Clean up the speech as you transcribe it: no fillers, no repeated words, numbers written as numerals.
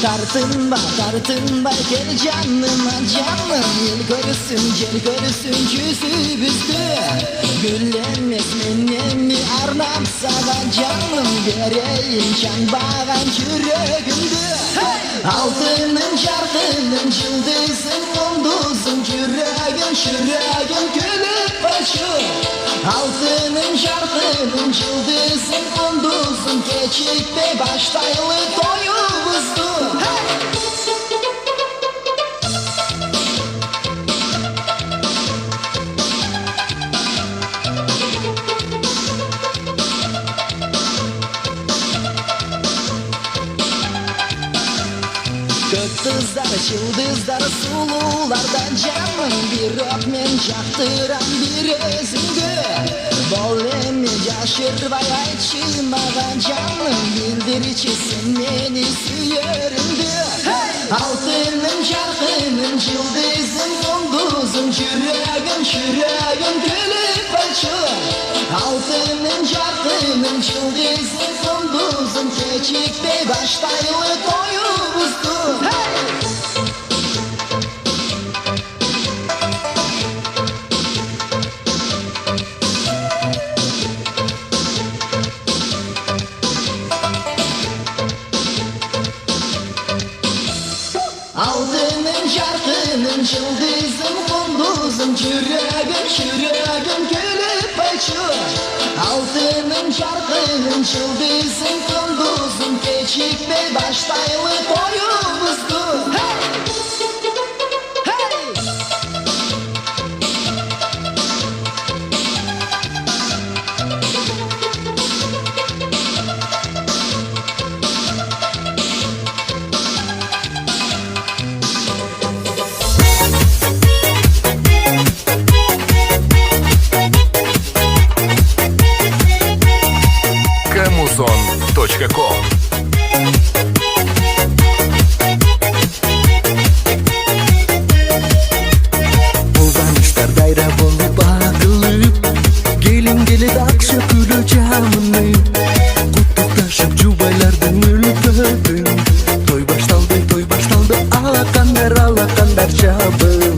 Tartınma gel canıma canım. El görürsün gel görürsün yüzümüzde. Güllenmez menemi arnam sana canım. Vereyim can bağan yüreğimde. Altının şarkının yıldızın kunduzun. Yüreğim gülüp açıyor. Altının şarkının yıldızın kunduzun. Keçikte baştaylı toyumuzdu. Kızlar, yıldızlar, sululardan canım. Bir öpmen çaktıran bir özümdü. Bolemi yaşır vay açılmadan canım. Bildir ki sen beni süyöründü. Altının şarkının yıldızın kunduzun. Yüreğim gülüp açıyor. Altının şarkının yıldızın kunduzun. Keçikte baştaylı koyumuzdu. Altının şarkının yıldızın kunduzun. Yüreğim gülüp açıyor. Altının şarkının yıldızın kunduzun. Keçikte baştaylı koyumuzdu. Camuson.com. Uzanışlar daire bulup akılıp. Gelin gelin akşa gülü camını. Kutuplaşıp cubaylardan ülpödüm. Toy baştaldı alakanlar çabuk.